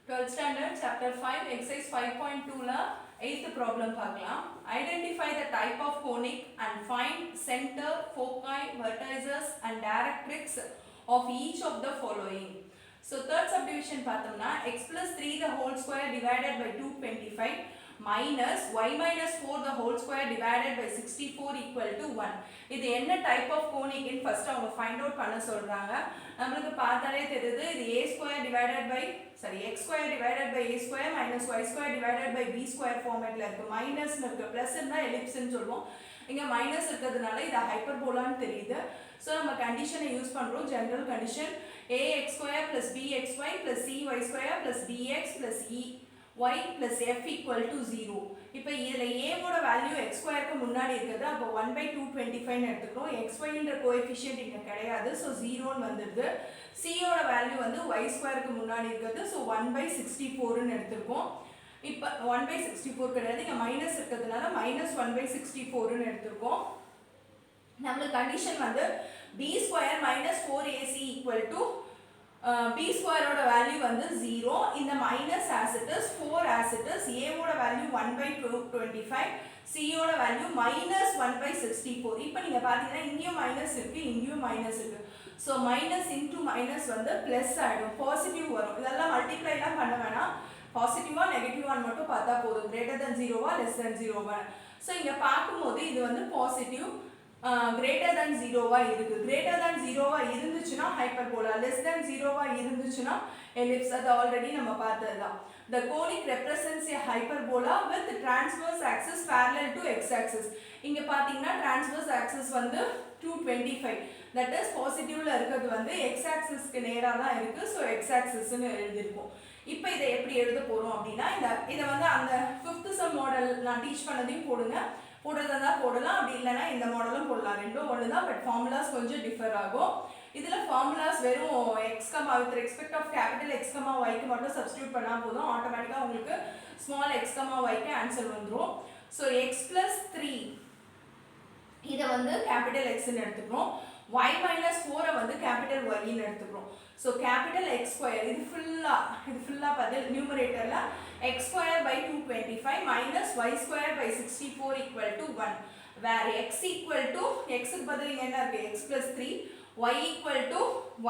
12th standard chapter 5 exercise 5.2 la 8th problem பார்க்கலாம். Identify the type of conic and find center, foci, vertices and directrix of each of the following. So third subdivision பார்த்தோம்னா x plus 3 the whole square divided by 225 minus y minus 4 the whole square divided by 64 equal to 1. இது என்ன type of conic ன்னு first அவங்க find out பண்ண சொல்றாங்க. நமக்கு பார்த்தாலே தெரியுது இது a square divided by x square divided by a square minus y square divided by b square formatல இருக்கு. மைனஸ் இருக்கு, பிளஸ் இருந்தா எலிப்ஸ் ன்னு சொல்வோம். இங்க மைனஸ் இருக்கிறதுனால இது ஹைப்பர்போலான்னு தெரியுது. சோ நம்ம கண்டிஷனை யூஸ் பண்றோம். General condition ax square plus bxy plus cy square plus dx plus y plus f equal to 0. இப்போ இதுல a ஓட வேல்யூ x square க்கு முன்னாடி இருக்குது. அப்ப 1/225 ன்னு எடுத்துக்கிறோம். xy ன்ற கோஎஃபிஷியன்ட் இங்க கிடையாது. சோ 0 ன்னு வந்துருது. c ஓட வேல்யூ வந்து y square க்கு முன்னாடி இருக்குது. சோ 1/64 ன்னு எடுத்துக்கிறோம். இப்போ 1/64 கிடையாது. இங்க மைனஸ் இருக்கிறதுனால -1/64 ன்னு எடுத்துக்கிறோம். நம்மளுக்கு கண்டிஷன் வந்து b square minus 4ac equal to b square ஓட வேல்யூ வந்து 0. இந்த minus as it is 4 as it is. a ஓட வேல்யூ 1/25, c ஓட வேல்யூ -1/64. இப்போ நீங்க பாத்தீங்கன்னா இங்கேயும் மைனஸ் இருக்கு, இங்கேயும் மைனஸ் இருக்கு. சோ மைனஸ் இன்டு மைனஸ் வந்து பிளஸ் ஆயிடும், பாசிட்டிவ் வரும். இதெல்லாம் மல்டிப்ளை எல்லாம் பண்ண வேணாம். பாசிட்டிவா நெகட்டிவான்னு மட்டும் பார்த்தா போதும். greater than 0வா less than 0வா. சோ இங்க பாக்கும்போது இது வந்து பாசிட்டிவ், greater than 0வா இருக்கு. greater than 0வா இருந்துச்சுனா ஹைப்பர்போலா, less than 0வா இருந்துச்சுனா எலிப்ஸ். அது ஆல்ரெடி நம்ம பார்த்ததுதான். The conic represents a hyperbola with transverse axis parallel to x axis. இங்க பாத்தீங்கன்னா transverse axis வந்து 225. that is பாசிட்டிவ்ல இருக்குது வந்து x axis க்கு நேரா தான் இருக்கு. சோ x axis ன்னு எழுதிருக்கோம். இப்போ இதை எப்படி எழுத போறோம் அப்படினா இத வந்து அந்த 5th சம் மாடல் நான் டீச் பண்ணதையும் போடுங்க. போடுறதா போடலாம், அப்படி இல்லனா இந்த மாடலும் போடலாம். ரெண்டும் ஒண்ணுதான், பட் ஃபார்முலாஸ் கொஞ்சம் டிஃபர் ஆகும். இதுல ஃபார்முலாஸ் வெறும் x, with respect of capital X, y க்கு மட்டும் சப்ஸ்டிட்யூட் பண்ணா போதும். ஆட்டோமேட்டிக்கா உங்களுக்கு small x, y க்கு ஆன்சர் வந்துரும். சோ x + 3 இத வந்து கேபிட்டல் X ன்னு எடுத்துக்கிறோம். y minus 4 வந்து கேபிட்டல் Y ன்னு எடுத்துக்கிறோம். சோ கேபிட்டல் X ஸ்கொயர் இது ஃபுல்லா பதில் நியூமரேட்டர்ல x square by 225 minus y square by 64 equal to 1, where x equal to x க்கு பதில் இங்க என்ன இருக்கு, x plus 3, y equal to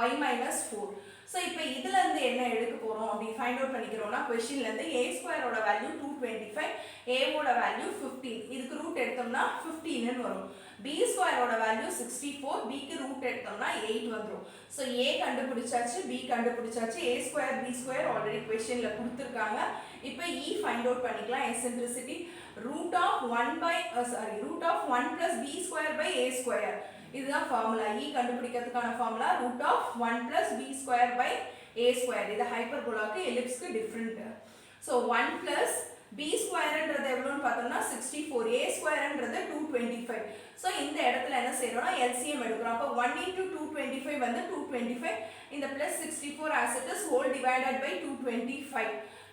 y minus 4. So இப்போ இதுல இருந்து என்ன எடுக்க போறோம் அப்படி ஃபைண்ட் அவுட் பண்ணிக்கிறோம்னா क्वेश्चनல இருந்து a ஸ்கொயர் ஓட வேல்யூ 225, a ஓட வேல்யூ 15. இதுக்கு ரூட் எடுத்தோம்னா 15 ன்னு வரும். b ஸ்கொயர் ஓட வேல்யூ 64, b க்கு ரூட் எடுத்தோம்னா 8 வந்துரும். சோ a கண்டுபிடிச்சாச்சு, b கண்டுபிடிச்சாச்சு. a square b square already क्वेश्चनல கொடுத்திருக்காங்க. இப்போ e ஃபைண்ட் அவுட் பண்ணிக்கலாம். Eccentricity root of 1 plus b square by a square. இதுதான் ஃபார்முலா. e கண்டுபிடிக்கிறதுக்கான formula root of 1 plus b square by a square. இது ஹைப்பர்போலாக்கு எலிப்ஸ்க்கு different. So 1 plus b squareன்றது எவ்வளவுன்னு பார்த்தோம்னா 64, a squareன்றது 225. So இந்த இடத்துல என்ன செய்றோம்னா LCM எடுக்கிறோம். அப்ப 1 into 225 வந்து 225, இந்த plus 64 as it is whole divided by 225.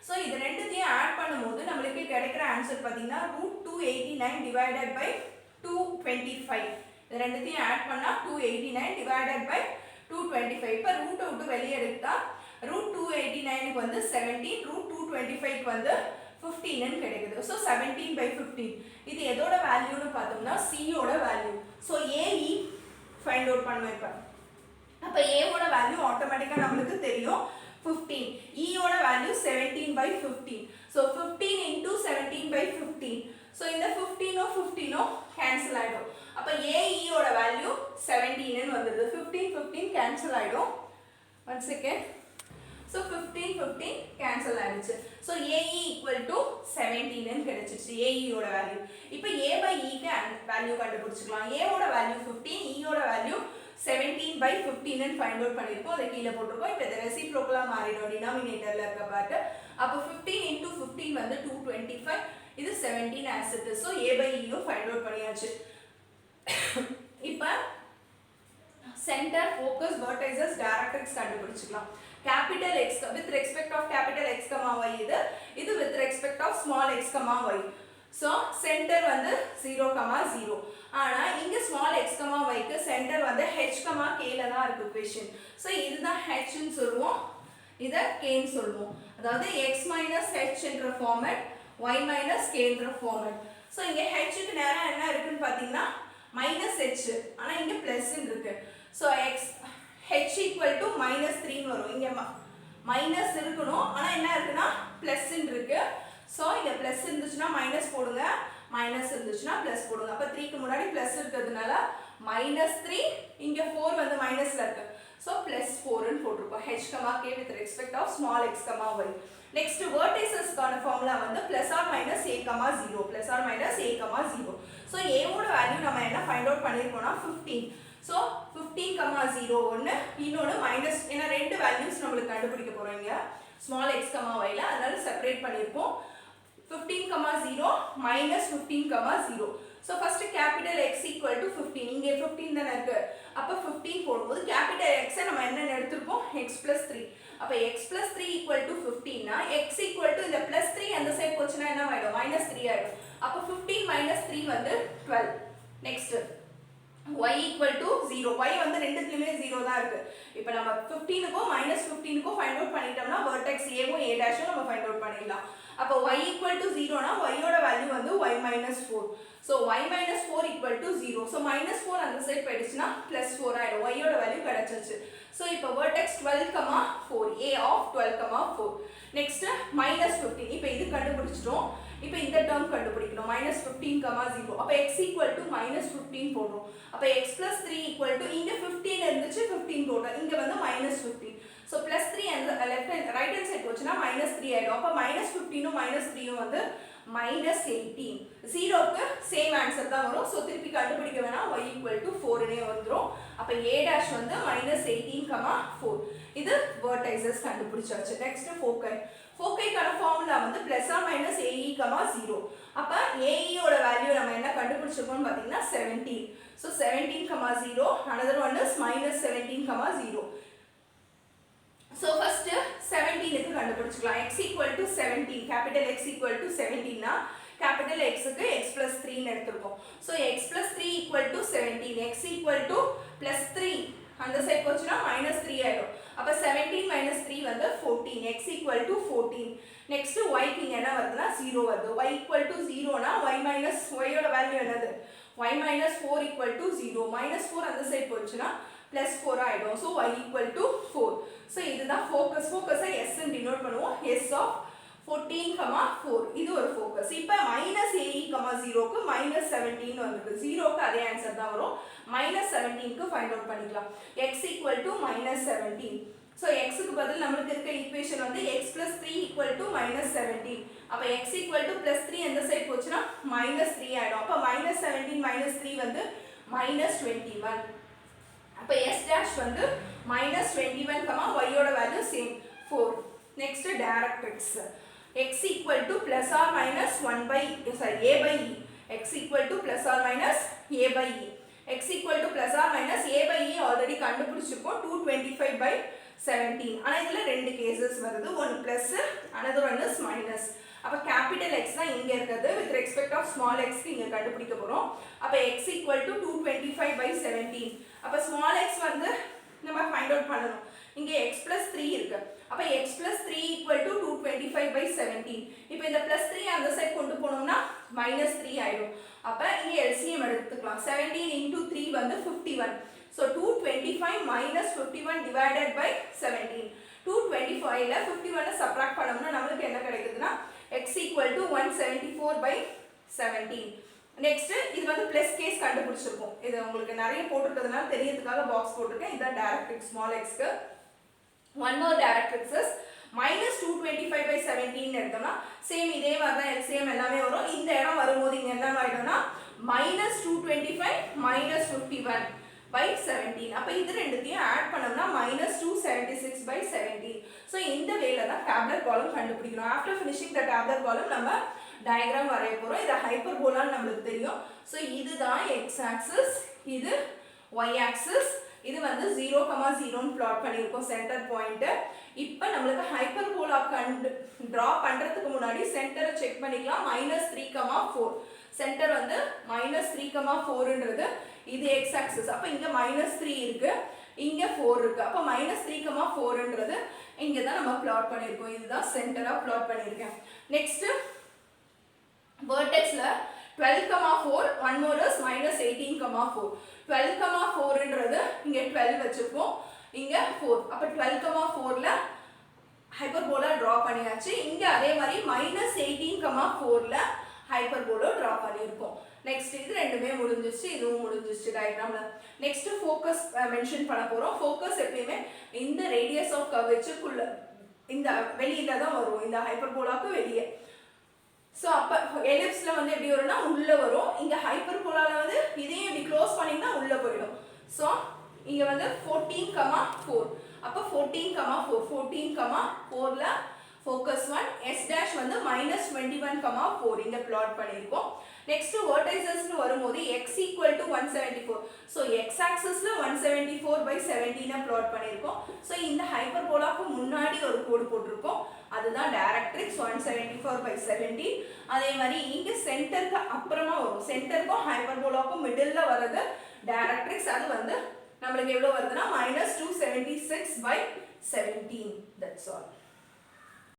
So இது ரெண்டுத்தையும் ஆட் பண்ணும்போது நமக்கு கிடைக்கிற ஆன்சர் பாத்தீங்கன்னா √289 divided by 225. இது ரெண்டுத்தையும் ஆட் பண்ணா 289 divided by 225. இப்ப ரூட் விட்டு வெளிய எடுத்தா √289 க்கு வந்து 17, √225 க்கு வந்து 15 ன்னு கிடைக்குது. சோ 17/15. இது எதோட வேல்யூன்னு பார்த்தோம்னா c ஓட value. So ae find out பண்ணனும். இப்ப அப்ப a ஓட வேல்யூ ஆட்டோமேட்டிக்கா நமக்கு தெரியும் 15. e ஓட வேல்யூ 17/15. So 15 into 17/15. சோ இந்த 15 கேன்சல் ஆயிடும். அப்ப ae ஓட வேல்யூ 17 ன்னு வந்தது. 15 கேன்சல் ஆயிடும். 1 செகண்ட். சோ 15 கேன்சல் ஆயிடுச்சு. சோ ae equal to 17 ன்னு கிடைச்சிருச்சு ae ஓட வேல்யூ. இப்போ a/e க்கு வேல்யூ கண்டுபிடிச்சுக்கலாம். a ஓட வேல்யூ 15, e ஓட வேல்யூ 17/15 ன்னு ஃபைண்ட் அவுட் பண்ணிருக்கோம். அதை கீழ போட்டுருக்கோம். இப்போ இத ரெசிப்ரோக்கலா மாறிடும் டினாமினேட்டர்ல இருக்க பார்ட். அப்ப 15 into 15 வந்து 225, இது 17 as it is. so a/e யும் ஃபைண்ட் அவுட் பண்ணியாச்சு. இப்போ சென்டர், ஃபோக்கஸ், வெர்டைசஸ், டைரக்ட்ரிக்ஸ் கண்டுபிடிச்சுக்கலாம். Capital X with respect of capital X, y இது with respect of small x, y. So center வந்து 0, 0. ஆனா இங்க small x, y க்கு center வந்து h, k ல தான் இருக்கு question. So இதுதான் h ன்னு சொல்லுவோம். இதை கேன்னு சொல்லுவோம். அதாவது x மைனஸ் h என்ற ஃபார்மேட், y மைனஸ் k என்ற ஃபார்மேட். ஸோ இங்கே ஹெச்சுக்கு நேரம் என்ன இருக்குன்னு பார்த்தீங்கன்னா மைனஸ் ஹெச், ஆனால் இங்கே ப்ளஸ்ன்னு இருக்கு. So H equal to minus 3ன்னு வரும். இங்கே மைனஸ் இருக்கணும், ஆனால் என்ன இருக்குன்னா ப்ளஸ்ன்னு இருக்கு. ஸோ இங்கே ப்ளஸ் இருந்துச்சுன்னா மைனஸ் போடுங்க, மைனஸ் இருந்துச்சுன்னா ப்ளஸ் போடுங்க. அப்போ 3க்கு முன்னாடி ப்ளஸ் இருக்கிறதுனால மைனஸ் 3, இங்கே 4 வந்து மைனஸில் இருக்கு. ஸோ ப்ளஸ் 4ன்னு போட்டிருக்கோம். h, k with respect of small x, y. Next வெர்டிசஸ்க்கான ஃபார்முலா வந்து plus or minus a, 0, plus or minus a, 0. So ஏவோட வேல்யூ நம்ம என்ன ஃபைண்ட் அவுட் பண்ணியிருக்கோம்னா 15. ஸோ 15, 0 ஒன்று, இன்னொன்று மைனஸ், ஏன்னா ரெண்டு வேல்யூஸ் நம்மளுக்கு கண்டுபிடிக்க போகிறோம் இங்கே ஸ்மால் x, yல, அதனால செப்பரேட் பண்ணியிருக்கோம். 15, 0 minus 15, 0. So first capital X equal to 15. இங்கே 15 தானே இருக்கு. அப்போ 15 போடும்போது capital X நம்ம என்ன எடுத்துருப்போம்? X plus 3. அப்போ X plus 3 equal to 15 னா X equal to இந்த plus 3 அந்த சைடு போச்சுன்னா என்ன ஆயிடும்? minus 3 ஆயிடும். அப்போ 15 minus 3 வந்து 12. Next y equal to 0. y வந்து ரெண்டுத்துலயுமே 0 தான் இருக்கு. இப்போ நம்ம 15க்கும் minus 15க்கும் ஃபைண்ட் அவுட் பண்ணிட்டோம்னா vertex a-வும் a' நம்ம ஃபைண்ட் அவுட் பண்ணிடலாம். அப்போ y equal to 0 னா y ஓட வேல்யூ வந்து y minus 4. So y minus 4 equal to 0. So minus 4 அந்த சைடு போயிடுச்சுன்னா plus 4 ஆயிடும். y ஓட வேல்யூ கிடைச்சிருச்சு. So இப்போ vertex 12, 4. a of 12, 4. Next minus 15. இப்போ இது கண்டுபிடிச்சிட்டோம். இப்போ இந்த டேர்ம் கண்டுபிடிக்கணும். minus 15, 0. அப்போ x equal to minus 15 போடுறோம். அப்போ x plus 3 equal to இங்க 15 இருந்துச்சு, 15 போட்டோம். இங்க வந்து minus 15. So plus 3 and left hand right hand side போச்சுன்னா minus 3 ஆயிடும். அப்போ minus 15 minus 3 வந்து minus 18. 0க்கு சேம் ஆன்சர் தான் வரும். ஸோ திருப்பி கண்டுபிடிக்க வேணாம், y equal to 4னே வந்துடும். அப்போ a' வந்து minus 18, 4. இது vertices கண்டுபிடிச்சாச்சு. நெக்ஸ்ட் ஃபோக்கை. ஃபோக்கைக்கான ஃபார்முலா வந்து plus or minus ae, 0. அப்போ ae ஓட வேல்யூ நம்ம என்ன கண்டுபிடிச்சிருக்கோம்னு பார்த்தீங்கன்னா 17. So 17, 0. another one is minus 17, 0. So first 17க்கு கண்டுபிடிச்சுக்கலாம். x equal to 17, capital X equal to 17 னா capital Xக்கு x plus 3 ன்னு எடுத்துருக்கோம். So x plus 3 equal to 17, x equal to plus 3 அந்த side போச்சுன்னா minus 3 ஆயிடும். அப்போ 17 minus 3 வந்து 14, x equal to 14. நெக்ஸ்ட் yக்கு என்ன வருதுன்னா 0 வருது. y equal to 0 னா y minus y ஓட வேல்யூ என்னது? y minus 4 equal to 0. minus 4 அந்த சைடு போச்சுன்னா plus 4 ஆயிடும். So y equal to 4. So இதுதான் focus. focus s ன்னு denote பண்ணுவோம். s of 14, 4. இது ஒரு focus. இப்போ minus ae, 0க்கு minus 17 வந்திருக்கு. 0க்கு அதே ஆன்சர் தான் வரும். minus 17க்கு ஃபைண்ட் அவுட் பண்ணிக்கலாம். x equal to minus 17. So xக்கு பதில் நம்மளுக்கு இருக்க ஈக்குவேஷன் வந்து x plus 3 equal to minus 17. அப்போ x equal to plus 3 அந்த சைடு போச்சுன்னா minus 3 ஆயிடும். அப்போ minus 17 minus 3 வந்து minus 21. அப்போ s' வந்து minus 21, y ஓட value same 4. Next directrix. x equal to plus or minus 1 by a by e. x equal to plus or minus a by e. x equal to plus or minus a by e already கண்டுபிடிச்சிருக்கோம். 225 by 17. ஆனா இதுல ரெண்டு cases வருது. one plus, another one is minus. அப்ப capital X தான் இங்க இருக்குது. with respect of small x இங்க கண்டுபிடிக்க போறோம். அப்ப x equal to 225 by 17. அப்ப small x வந்து நம்ம ஃபைண்ட் அவுட் பண்ணனும். இங்க x plus 3 இருக்கு. அப்ப x plus 3 equal to 225 by 17. இப்போ இந்த plus 3 அந்த சைடு கொண்டு போனோம்னா minus 3 ஆயிடும். அப்ப இங்க LCM எடுத்துக்கலாம். 17 into 3 வந்து 51. So 225 minus 51 divided by 17. 225 ல 51 சப்ட்ராக்ட் பண்ணோம்னா நமக்கு என்ன கிடைக்குதுன்னா x equal to 174 by 17. Next இது வந்து பிளஸ் கேஸ் கண்டுபிடிச்சிருக்கோம். இது உங்களுக்கு நிறைய போட்டுக்கிறதுனால தெரியறதுக்காக பாக்ஸ் போட்டுருக்கேன். இதான் டைரக்ட்ரிக்ஸ் ஸ்மால் xக்கு. One more directrix is minus 225 by 17 எடுத்தோம்னா சேம் இதே மாதிரி தான் LCM எல்லாமே வரும். இந்த இடம் வரும்போது இங்க என்ன ஆயிடும்னா minus 225 minus 51 by 17. அப்ப இது ரெண்டுத்தையும் ஆட் பண்ணோம்னா minus 276 by 17. ஸோ இந்த வேல தான் டேப்லர் காலம் கண்டுபிடிக்கணும். ஆஃப்டர் ஃபினிஷிங் த டேப்லர் காலம் நம்ம டயக்ராம் வரைய போறோம். இது ஹைப்பர்போலான்னு நம்மளுக்கு தெரியும். ஸோ இதுதான் x ஆக்சிஸ், இது y ஆக்சிஸ், இது வந்து 0, 0ன்னு பிளாட் பண்ணியிருக்கோம் சென்டர் பாயிண்ட். இப்போ நம்மளுக்கு ஹைப்பர்போலா டிரா பண்றதுக்கு முன்னாடி சென்டரை செக் பண்ணிக்கலாம். -3, 4 சென்டர் வந்து -3, 4ன்றது இது x ஆக்சிஸ். அப்போ இங்க -3 இருக்கு, இங்க 4 இருக்கு. அப்போ -3, 4ன்றது இங்கே தான் நம்ம பிளாட் பண்ணியிருக்கோம். இதுதான் சென்டராக பிளாட் பண்ணியிருக்கேன். நெக்ஸ்ட்டு vertexல 12,4 one more is minus 18,4. 12,4ன்றது இங்க 12 வச்சிருக்கோம், இங்க 4. அப்ப 12,4ல ஹைப்பர்போலா டிரா பண்ணியாச்சு. இங்க அதே மாதிரி minus 18,4ல ஹைப்பர்போலா டிரா பண்ணியிருக்கோம். நெக்ஸ்ட் இது ரெண்டுமே முடிஞ்சிச்சு, இதுவும் முடிஞ்சிச்சு டயக்ராம்ல. நெக்ஸ்ட் ஃபோக்கஸ் மென்ஷன் பண்ண போறோம். ஃபோக்கஸ் எப்பயுமே இந்த ரேடியஸ் ஆஃப் கர்வேச்சருக்குள்ள இந்த வெளியில தான் வரும், இந்த ஹைப்பர்போலாக்கு வெளியே. ஸோ அப்போ எலிப்ஸில் வந்து எப்படி வரும்னா உள்ளே வரும், இங்கே ஹைப்பர்போலாவில் வந்து இதையும் இப்படி க்ளோஸ் பண்ணிங்கன்னா உள்ளே போயிடும். ஸோ இங்கே வந்து 14,4. அப்போ 14,4 14,4ல ஃபோக்கஸ் 1, எஸ் டேஷ் வந்து -21,4 இங்கே பிளாட் பண்ணியிருக்கோம். நெக்ஸ்ட் வெர்டைசஸ்னு வரும்போது x equal to 174. So X ஆக்சஸில் 174/17 பிளாட் பண்ணியிருக்கோம். ஸோ இந்த ஹைப்பர்போலாக்கு முன்னாடி ஒரு கோடு போட்டிருக்கோம், அதுதான் டைரக்ட்ரிக்ஸ் 174/17. அதே மாதிரி இங்கே சென்டருக்கு அப்புறமா வரும், சென்டருக்கும் ஹைப்பர்போலாக்கும் மிடில் வர்றது டைரக்ட்ரிக்ஸ். அது வந்து நம்மளுக்கு எவ்வளோ வருதுன்னா -276/17. That's all.